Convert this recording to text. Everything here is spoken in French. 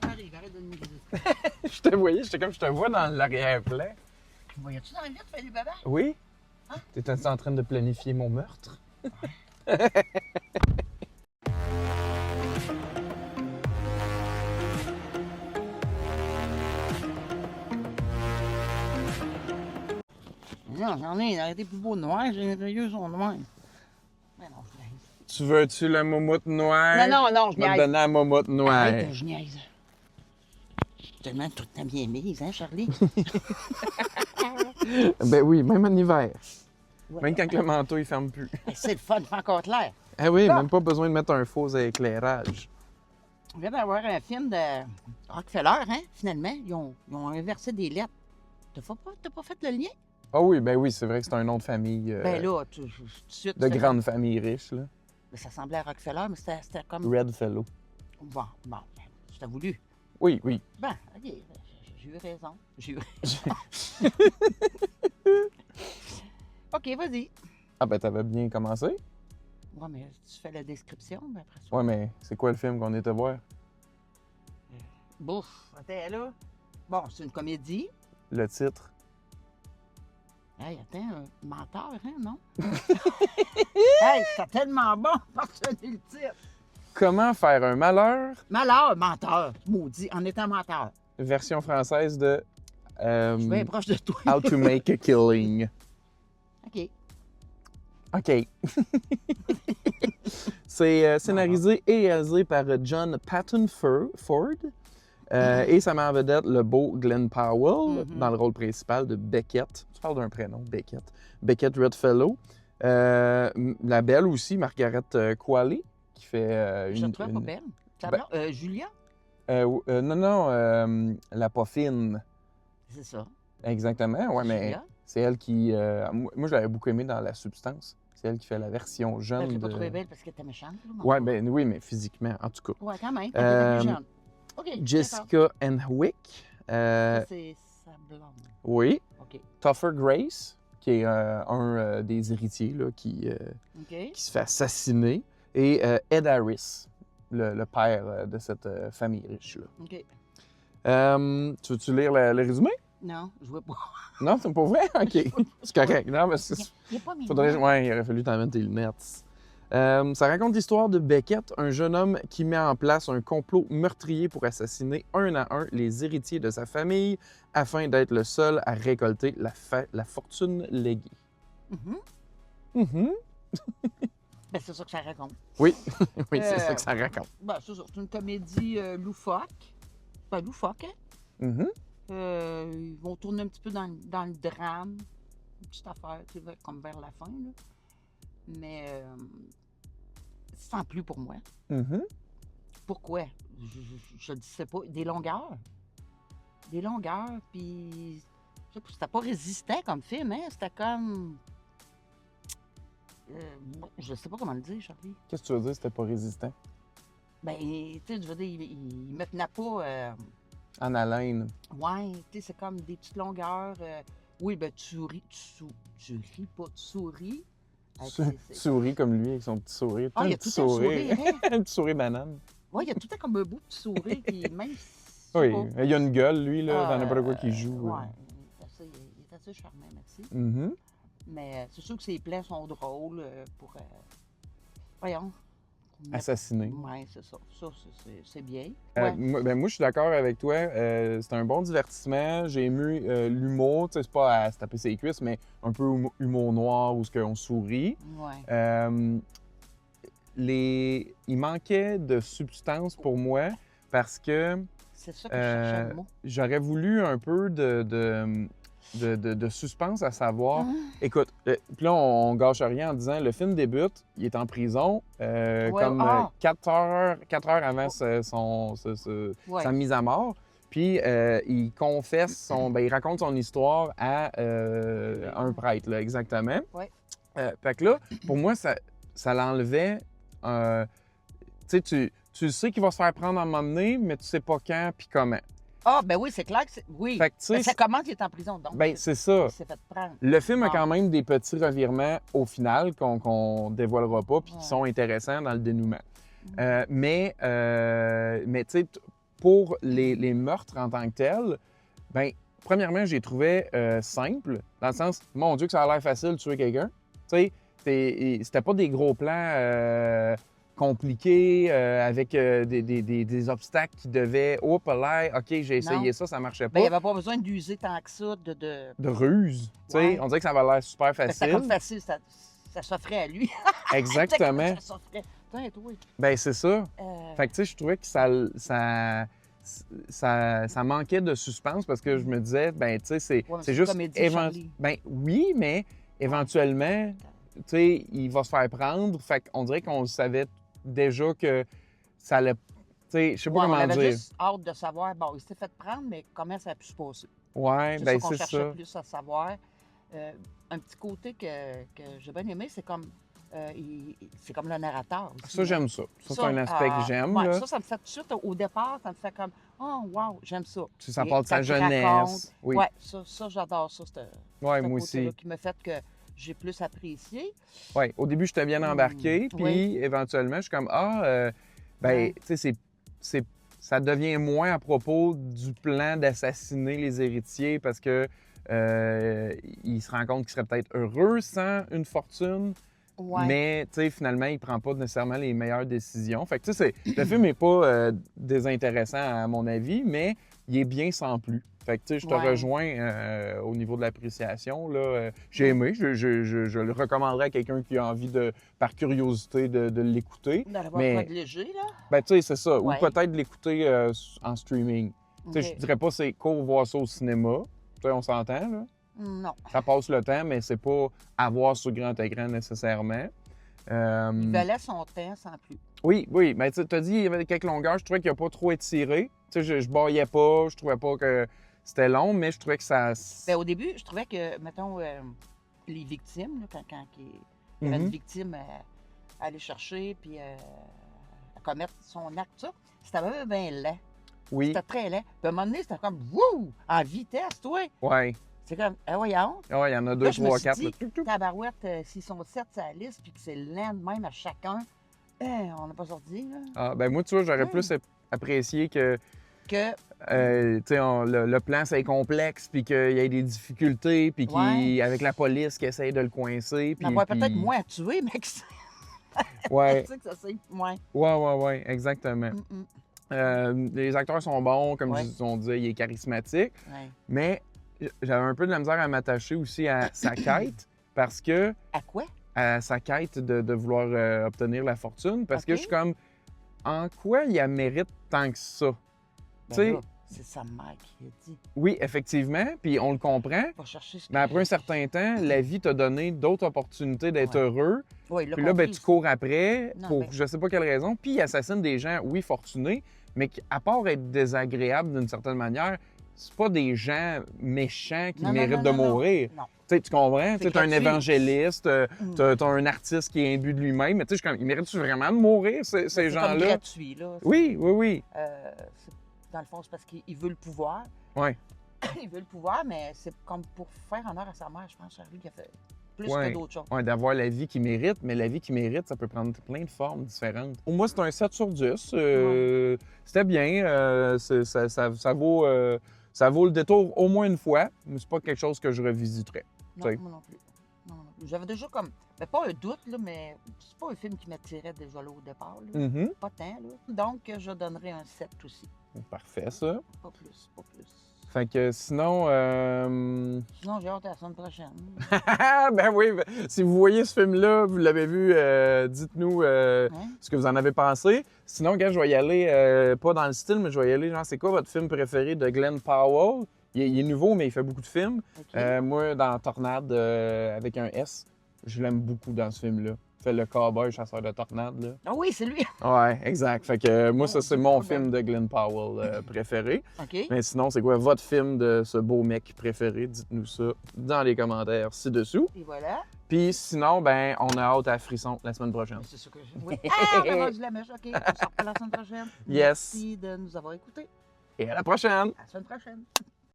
Arrive, arrête de me niaiser. Je te voyais, je te vois dans l'arrière-plan. Voyais-tu dans le lit, tu fais des babas? Oui? Hein? T'étais en train de planifier mon meurtre? Non, j'en ai arrêté plus beau noir, j'ai les yeux sont noirs. Mais non, je niaise. Tu veux-tu la moumoute noire? Non, je Je vais te niaise. donner la moumoute noire. Arrête, je niaise. Tellement tout le temps bien mise, hein, Charlie? Ben oui, même en hiver. Ouais. Même quand le manteau il ferme plus. C'est le fun, fait encore clair. Ah oui, Ah. même pas besoin de mettre un faux éclairage. On vient d'avoir un film de Rockefeller, hein, finalement. Ils ont inversé des lettres. T'as pas fait le lien? Ah oui, ben oui, c'est vrai que c'est un nom de famille Ben là, tout de suite. de grande famille riche, là. Ben, ça semblait à Rockefeller, mais c'était comme. Redfellow. Bon, je t'ai voulu. Oui, oui. Ben, OK, j'ai eu raison. OK, vas-y. Ah ben t'avais bien commencé. Ouais, mais tu fais la description, ben après ça. Ouais, mais c'est quoi le film qu'on était voir? Bouf, attends, là. Bon, c'est une comédie. Le titre. Hey, attends, menteur, hein, non? Hey, c'est tellement bon parce que c'est le titre. Comment faire un malheur? Malheur, menteur, maudit, en étant menteur. Version française de Je suis bien proche de toi. How to Make a Killing. OK. OK. C'est scénarisé et réalisé par John Patton Ford. Et ça met en vedette le beau Glenn Powell dans le rôle principal de Beckett. Tu parles d'un prénom, Beckett. Beckett Redfellow. La belle aussi, Margaret Qualley, qui fait Je te trouve pas belle. Ça Ben- va? Julia? non, la poffine. C'est ça. Exactement, ouais, mais Julia? c'est elle qui... moi, je l'avais beaucoup aimé dans La Substance. C'est elle qui fait la version Ben, jeune je l'ai pas de... trouvée belle parce qu'elle était méchante. Là, Ouais, ben oui, mais physiquement, en tout cas. Ouais, quand même. Elle était plus jeune. OK, d'accord. Jessica Henwick. Ça, c'est sa blonde. Oui. OK. Topher Grace, qui est un des héritiers là, qui se fait assassiner. Et Ed Harris, le père de cette famille riche-là. OK. Tu veux-tu lire le résumé? Non, je vois pas. Non, c'est pas vrai? OK. C'est correct. Non, mais Il est pas mignon. ouais, il aurait fallu t'en mettre tes lunettes. Ça raconte l'histoire de Beckett, un jeune homme qui met en place un complot meurtrier pour assassiner un à un les héritiers de sa famille afin d'être le seul à récolter la fortune léguée. Ben, c'est ça que ça raconte. Oui, oui, c'est ça que ça raconte. Ben, c'est ça. C'est une comédie loufoque. Ben, loufoque, hein? Mhm. Ils vont tourner un petit peu dans le drame. Une petite affaire, tu sais, comme vers la fin, là. Mais sans plus pour moi. Mhm. Pourquoi? Je ne sais pas. Des longueurs. Des longueurs, puis... C'était pas résistant comme film, hein? C'était comme... je sais pas comment le dire, Charlie. Qu'est-ce que tu veux dire, c'était pas résistant? Ben, tu sais, je veux dire, il me tenait pas... En haleine. Ouais, tu sais, c'est comme des petites longueurs. Oui, ben, tu ris pas, tu souris. Souris comme lui avec son petit sourire. Ah, il y a tout un sourire, hein? Un petit sourire banane. Oui, il y a tout le temps comme un beau petit sourire, puis même si... Oui, il y a une gueule, lui, là, dans n'importe quoi qu'il joue. Ouais, il est assez charmant, merci. Mhm. Mais c'est sûr que ses plans sont drôles pour... voyons. Assassiné. Oui, c'est ça. Ça, c'est bien. Moi, je suis d'accord avec toi. C'est un bon divertissement. J'ai aimé l'humour. Tu sais, c'est pas à se taper ses cuisses, mais un peu humour noir où on sourit. Ouais. Il manquait de substance pour moi parce que C'est ça que je cherchais le mot. j'aurais voulu un peu de suspense à savoir. Écoute, puis là, on gâche rien en disant le film débute, il est en prison, comme 4 heures avant sa mise à mort. Puis il confesse il raconte son histoire à un prêtre, là, exactement. Ouais. Fait que là, pour moi, ça l'enlevait. Tu sais, tu sais qu'il va se faire prendre à un moment donné, mais tu sais pas quand puis comment. Ah, ben oui, c'est clair que c'est... Oui. Fait que, tu sais, Ça commence, il est en prison, donc. ben, c'est ça. Il s'est fait prendre. Le film a Bon. quand même des petits revirements au final qu'on dévoilera pas puis qui sont intéressants dans le dénouement. Mais tu sais, pour les meurtres en tant que tels, ben premièrement, j'ai trouvé simple, dans le sens, mon Dieu, que ça a l'air facile de tuer quelqu'un. Tu sais, c'était pas des gros plans compliqués avec des obstacles qui devaient, oh, là, OK, j'ai essayé ça marchait pas. Ben, il n'y avait pas besoin d'user tant que ça De ruse. Tu sais, on dirait que ça avait l'air super facile. C'était comme facile, ça s'offrait à lui. Exactement. Ça s'offrait. Tiens, toi. Ben, c'est ça. Fait que, tu sais, je trouvais que ça manquait de suspense parce que je me disais, ben, tu sais, c'est juste... Ben, oui, mais éventuellement, tu sais, il va se faire prendre. Fait qu'on dirait qu'on le savait déjà que ça allait... Tu sais, je sais pas comment dire. On avait juste hâte de savoir, bon, il s'était fait prendre, mais comment ça a pu se passer? Ouais, ben, c'est ça. On cherchait plus à savoir. Un petit côté que j'ai bien aimé, c'est comme... c'est comme le narrateur aussi. Ça, j'aime ça. Ça, c'est un aspect que j'aime. Ouais, ça me fait tout de suite, au départ, ça me fait comme « Oh, wow, j'aime ça. » Ça parle de sa jeunesse. Oui, ça j'adore ça. Oui, moi aussi. Qui me fait que j'ai plus apprécié. Oui, au début, j'étais bien embarqué, puis éventuellement, je suis comme « Ah, ben, tu sais, ça devient moins à propos du plan d'assassiner les héritiers parce que il se rend compte qu'il serait peut-être heureux sans une fortune. » Mais, tu sais, finalement, il prend pas nécessairement les meilleures décisions. Fait que, tu sais, le film n'est pas désintéressant à mon avis, mais il est bien sans plus. Fait que, tu sais, je te rejoins au niveau de l'appréciation. J'ai aimé. Je le recommanderais à quelqu'un qui a envie, par curiosité, de l'écouter. D'avoir quoi de léger, là? Ben, tu sais, c'est ça. Ou peut-être de l'écouter en streaming. Tu sais, je dirais pas c'est cool voir ça au cinéma. Tu sais, on s'entend, là? Non. Ça passe le temps, mais c'est pas à voir sur grand écran nécessairement. Il valait son temps sans plus. Oui, mais tu as dit qu'il y avait quelques longueurs. Je trouvais qu'il n'a pas trop étiré. Tu sais, je baillais pas, je trouvais pas que c'était long, mais je trouvais que ça... Bien, au début, je trouvais que, mettons, les victimes, là, quand il y avait une victime à aller chercher puis à commettre son acte, ça, c'était même bien lent. Oui. C'était très lent. Puis à un moment donné, c'était comme, wouh, en vitesse, toi. Oui. C'est comme, voyons. Ah, il y en a 2, 3, 4. Tabarouette, s'ils sont 7 sur la liste puis que c'est lent de même à chacun, on n'a pas sorti, là. Ah, ben moi, tu vois, j'aurais plus apprécié que tu sais, le plan, c'est complexe, puis qu'il y ait des difficultés, puis avec la police qui essaye de le coincer. Puis peut-être moins à tuer, mais que ça... Ouais. Tu sais que ça c'est moins. Ouais, exactement. Les acteurs sont bons, comme on disait, il est charismatique. Mais j'avais un peu de la misère à m'attacher aussi à sa quête, parce que... À quoi? À sa quête de vouloir obtenir la fortune, parce que je suis comme, en quoi il a mérite tant que ça? Ben là, c'est sa mère qui a dit. Oui, effectivement, puis on le comprend. Mais après un certain temps, la vie t'a donné d'autres opportunités d'être heureux. Oui, puis là, ben, tu cours après pour je sais pas quelle raison, puis il assassine des gens, oui, fortunés, mais qui, à part être désagréables d'une certaine manière, c'est pas des gens méchants qui méritent de mourir. Non. Tu comprends? Tu es un évangéliste, tu as un artiste qui est imbu de lui-même, mais tu sais, il mérite-tu vraiment de mourir, ces gens-là? C'est gratuit, là. Oui. Dans le fond, c'est parce qu'il veut le pouvoir. Oui. Il veut le pouvoir, mais c'est comme pour faire honneur à sa mère, je pense, Charlie, qui a fait plus que d'autres choses. Oui, d'avoir la vie qu'il mérite, mais la vie qu'il mérite, ça peut prendre plein de formes différentes. Pour moi, c'est un 7 sur 10. C'était bien. Ça vaut le détour au moins une fois, mais c'est pas quelque chose que je revisiterais. Non, moi non plus. J'avais déjà comme, pas un doute, là, mais c'est pas un film qui m'attirait déjà là au départ. Là. Pas tant. Là. Donc, je donnerais un 7 aussi. Parfait, ça. Pas plus. Fait que sinon... Sinon, j'ai hâte à la semaine prochaine. Ben oui, si vous voyez ce film-là, vous l'avez vu, dites-nous ce que vous en avez pensé. Sinon, gars, je vais y aller, pas dans le style, mais je vais y aller, genre, c'est quoi votre film préféré de Glenn Powell? Il est nouveau, mais il fait beaucoup de films. Okay. Moi, dans Tornade, avec un S, je l'aime beaucoup dans ce film-là. Il fait le cowboy chasseur de tornades, là. Ah oui, c'est lui! Ouais, exact. Fait que moi, ça, c'est mon film de Glenn Powell préféré. OK. Mais sinon, c'est quoi votre film de ce beau mec préféré? Dites-nous ça dans les commentaires ci-dessous. Et voilà. Puis sinon, ben, on a hâte à Frisson la semaine prochaine. C'est ça que je... Oui. Ah, on a vendu la mèche. OK, on se reprend la semaine prochaine. Yes. Merci de nous avoir écoutés. Et à la prochaine! À la semaine prochaine.